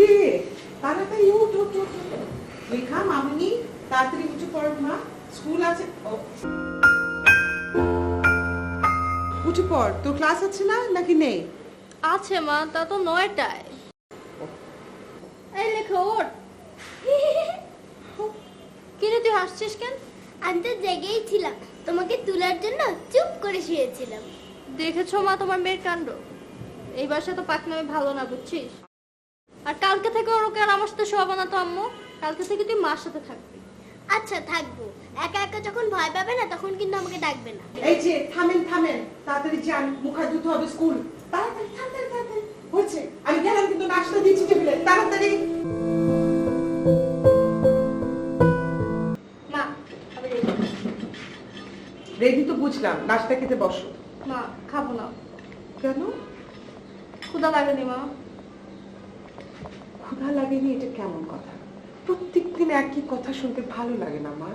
রে, তাড়াতাড়ি উঠ উঠ উঠ উঠ। রেখা, মামুনি, তাড়াতাড়ি উঠে পড় মা, স্কুল আছে। উঠে পড়, তোর ক্লাস আছে না নাকি নেই? আছে মা, তা তো 9টায়। এই লেখা ওঠ। কি রে তুই হাসছিস কেন? আমি তো জেগেই ছিলাম, তোমাকে তোলার জন্য চুপ করে শুয়েছিলাম। দেখেছো মা তোমার মেয়ের কাণ্ড? এই বাসায় তো পাকনামে ভালো না, বুঝছিস? আর কালকে থেকে ওরকে আর আমার সাথে শোয়াবো না তো আম্মু। কালকে থেকে তুই মার সাথে থাকবি। আচ্ছা থাকবো, একা একা যখন ভয় পাবে না তখন কিন্তু আমাকে ডাকবে না। এই যে থামেন থামেন, তাড়াতাড়ি যান, মুখ হাত ধুতে হবে স্কুল। তাড়াতাড়ি তাড়াতাড়ি তাড়াতাড়ি হচ্ছে, আমি গেলাম কিন্তু নাস্তা দিচ্ছি টেবিলে, তাড়াতাড়ি। মা আমি রেডি। রেডি তো বুঝলাম, নাস্তা খেতে বসো। মা খাবো না। কেন? ক্ষুধা লাগেনি মা। ক্ষুধা লাগেনি এটা কেমন কথা? প্রত্যেকদিন একই কথা শুনতে ভালো লাগে না মা।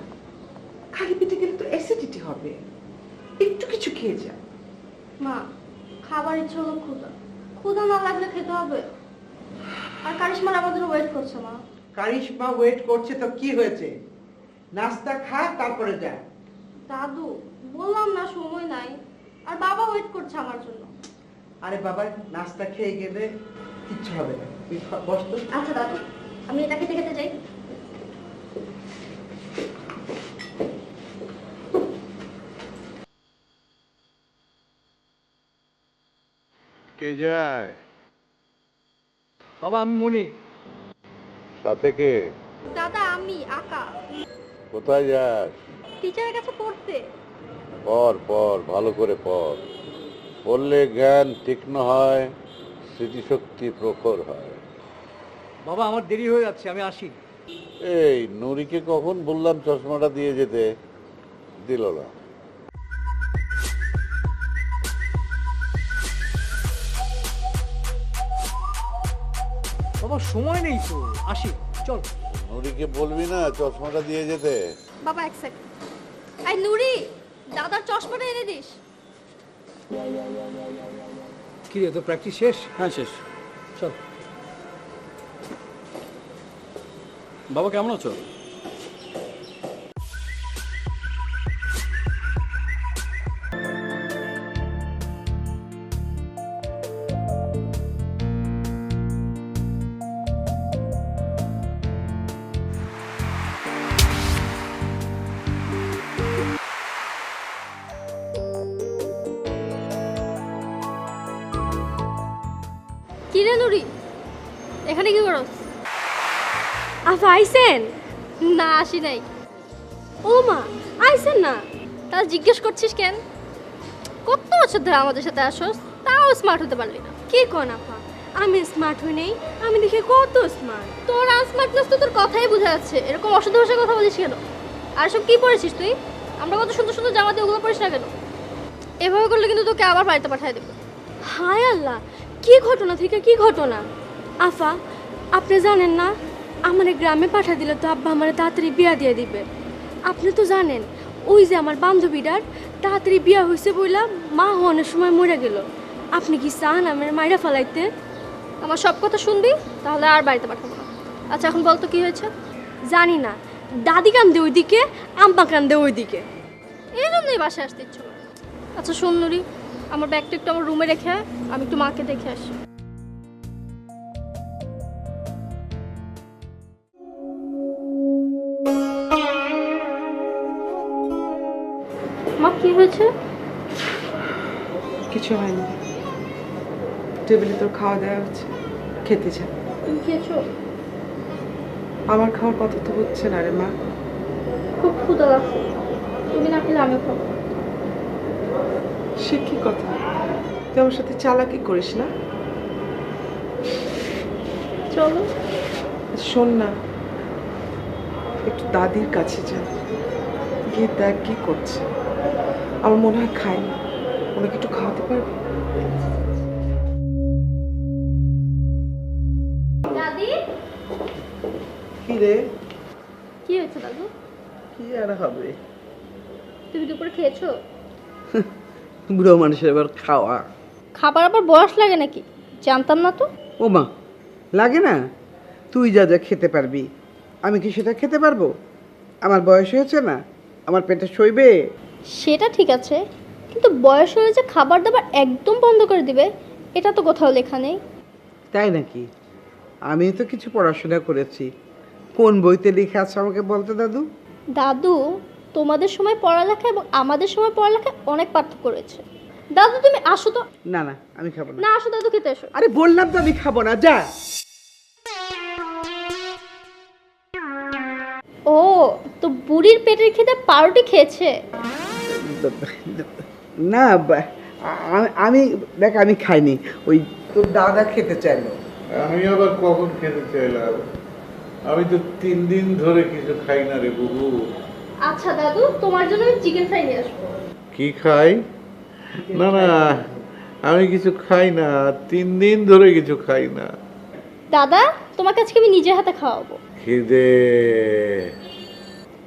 খালি পেটে গেলে তো অ্যাসিডিটি হবে, একটু কিছু খেয়ে যা। মা খাবার ইচ্ছে হলো ক্ষুধা, ক্ষুধা না লাগলে খেতে হবে। আর কারিশমার আমাদের ওয়েট করছে মা। কারিশমা ওয়েট করছে তো কি হয়েছে? নাস্তা খা, তারপরে যা। দাদু বললাম না সময় নাই, আর বাবা ওয়েট করছে আমার জন্য। আরে বাবা, নাস্তা খেয়ে গেলে কিচ্ছু হবে না, তুই বস তো। আচ্ছা দাদু, আমি এটা খেতে খেতে যাই। কে যায়? বাবা আমি মনি। সাথে কে? দাদা আমি আকা, কোথায় যাস? টিচারের কাছে পড়তে। পর পর, ভালো করে পর। পড়লে জ্ঞান তীক্ষ্ণ হয়, স্মৃতিশক্তি প্রখর হয়। বাবা আমার দেরি হয়ে যাচ্ছে, আমি আসি। এই নুরিকে কখন বললাম চশমাটা দিয়ে যেতে, দিল না। বাবা সময় নেই তো, আসি চল। নুরিকে বলবি না চশমাটা দিয়ে যেতে? বাবা এক সেকেন্ড। এই নুরি, দাদার চশমাটা এনে দিস। কি রে তোর প্র্যাকটিস শেষ? হ্যাঁ শেষ, চল। বাবা কেমন আছো? কি রে নুরি, এখানে কি করস? আফা আইসেন? না আসি নাই। ও মা আইসেন না? তা জিজ্ঞেস করছিস কেন? কত বছর ধরে আমাদের সাথে আসোস, তাও স্মার্ট হতে পারলি না। কি কোন আফা, আমি স্মার্ট হই নেই? আমি দেখে কত স্মার্ট। তোর আনস্মার্টনেস তো তোর কথাই বোঝা যাচ্ছে। এরকম অশুদ্ধ ভাষায় কথা বলিস কেন? আর সব কি পড়েছিস তুই? আমরা কত সুন্দর সুন্দর জামা দিয়ে ওগুলো পড়িস না কেন? এভাবে করলে কিন্তু তোকে আবার বাড়িতে পাঠিয়ে দেবো। হায় আল্লাহ, কি ঘটনা থেকে কি ঘটনা? আফা আপনি জানেন না, আমার গ্রামে পাঠা দিলে তো আব্বা আমার তাড়াতাড়ি বিয়া দিয়ে দিবে। আপনি তো জানেন ওই যে আমার বান্ধবীটার তাড়াতাড়ি বিয়া হয়েছে বইলা মা হওয়ার সময় মরে গেল। আপনি কি চান আমার মাইরা ফালাইতে? আমার সব কথা শুনবি, তাহলে আর বাড়িতে পাঠাবো না। আচ্ছা এখন বল তো কি হয়েছে? জানি না, দাদি কান্দে ওইদিকে, আম্মা কান্দে ওইদিকে। এই জন্যই বাসায় আসতে ইচ্ছে করে। আচ্ছা শোন নুরি, আমার ব্যাগটা একটু আমার রুমে রেখে আয়, আমি একটু মাকে দেখে আসি। মা কি হয়েছে? কিছু হয়নি, টেবিলে তোর খাওয়া দাওয়া হচ্ছে, খেতে যা। তুমি খেয়েছো? আমার খাওয়ার কথা তো হচ্ছে না রে মা। খুব ক্ষুধা লাগছে, তুমি না খেলে আমিও খাবো। সে কি কথা? তুই আমার সাথে চালাকি করিস না। চলো। শোন না, একটু দাদির কাছে যা, গিয়ে দেখ কি করছে। আমার মনে হয় খায়নি, ওনাকে একটু খাওয়াতে পারবি? দাদি কি রে? কি হয়েছে দাদু? কি আর হবে? তুমি দুপুরে খেয়েছো? বুড়ো মানুষের এবার খাওয়া। খাবার আবার বয়স লাগে নাকি? জানতাম না তো। ও মা, লাগে না? তুই যা যা খেতে পারবি আমি কি সেটা খেতে পারবো? আমার বয়স হয়েছে না, আমার পেটে সইবে? সেটা ঠিক আছে, কিন্তু বয়স হলে যে খাবার দাবার একদম বন্ধ করে দিবে এটা তো কোথাও লেখা নেই। তাই নাকি? আমি তো কিছু পড়াশোনা করেছি। কোন বইতে লেখা আছে আমাকে বলতে দাদু? দাদু, তোমাদের সময় পড়ালেখা এবং আমাদের সময় পড়ালেখা অনেক পার্থক্য রয়েছে। দাদু তুমি আসো তো। না না, আমি খাবো না। না আসো দাদু, খেতে এসো। আরে বললাম তো আমি খাবো না, যা। ও, তো বুড়ির পেটের খিদে পাউরুটি খেয়েছে। না আমি দেখ, আমি খাইনি। ওই তোর দাদা খেতে চাইলো। আমি আবার কখন খেতে চাইলাম? আমি তো 3 দিন ধরে কিছু খাই না রে বুবু। আচ্ছা দাদু, তোমার জন্য আমি চিকেন ফ্রাই নিয়ে আসবো। কি খাই? না না, আমি কিছু খাই না, 3 দিন ধরে কিছু খাই না। দাদা, তোমাকে আজকে আমি নিজের হাতে খাওয়াবো। খিদে।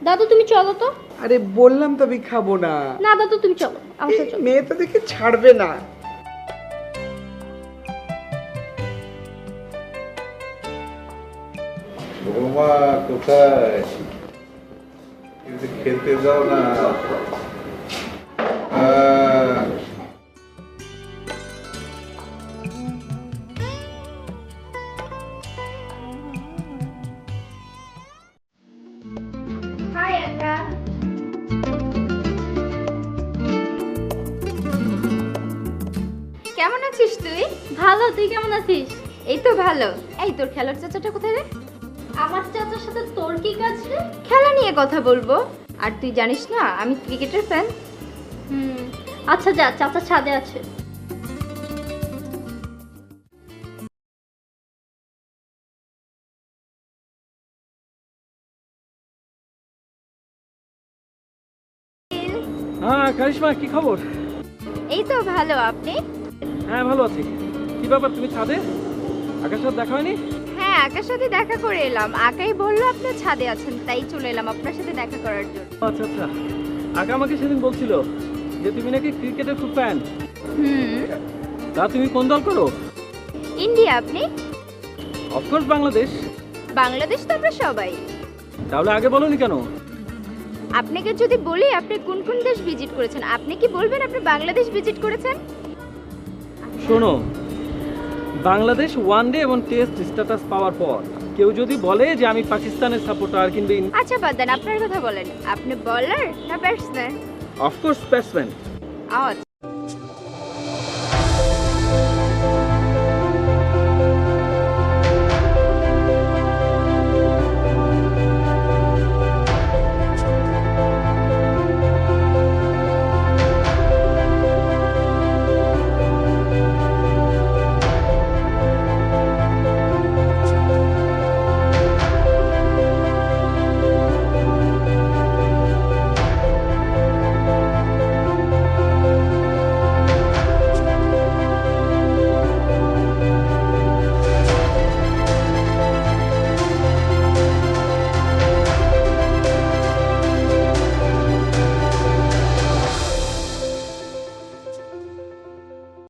দাদু তুমি চলো তো। আরে বললাম তো আমি খাবো না। না দাদু তুমি চলো, আমার সাথে এই চলো। মেয়ে তো দেখে ছাড়বে না। বৌমা কোথায়? কিন্তু খেতে দাও না। হাই আকা। কেমন আছিস তুই? ভালো, তুই কেমন আছিস? এই তো ভালো। এই তোর খেলার চাচাটা কোথায় রে? আমার চাচার সাথে তোর কি কাজ রে? খেলা নিয়ে কথা বলবো। আর তুই জানিস না আমি ক্রিকেটের ফ্যান। আচ্ছা যা, চাচা ছাদে আছে। হ্যাঁ কারিশমা, কি খবর? এই তো ভালো, আপনি? হ্যাঁ ভালো আছি। কি ব্যাপার, তুমি ছাদে? আকাশের সাথে দেখা হয়নি? হ্যাঁ, আকার সাথে দেখা করে এলাম। আকাই বললো আপনি ছাদে আছেন, তাই চলে এলাম আপনার সাথে দেখা করার জন্য। আচ্ছা আচ্ছা, আকা আমাকে সেদিন বলছিল যে তুমি নাকি ক্রিকেটের খুব ফ্যান। তা তুমি কোন দল করো? ইন্ডিয়া। আপনি? অফকোর্স বাংলাদেশ। বাংলাদেশ তো আমরা সবাই। তাহলে আগে বলোনি কেন? আপনাকে যদি বলি আপনি কোন কোন দেশ ভিজিট করেছেন, আপনি কি বলবেন আপনি বাংলাদেশ ভিজিট করেছেন? শোনো, বাংলাদেশ ওয়ানডে এবং টেস্ট স্ট্যাটাস পাওয়ার পর কেউ যদি বলে যে আমি পাকিস্তানের সাপোর্টার কিংবা আচ্ছা বাদ দেন, আপনার কথা বলেন। আপনি বলার না ব্যাটসম্যান? Of course batsman. আচ্ছা,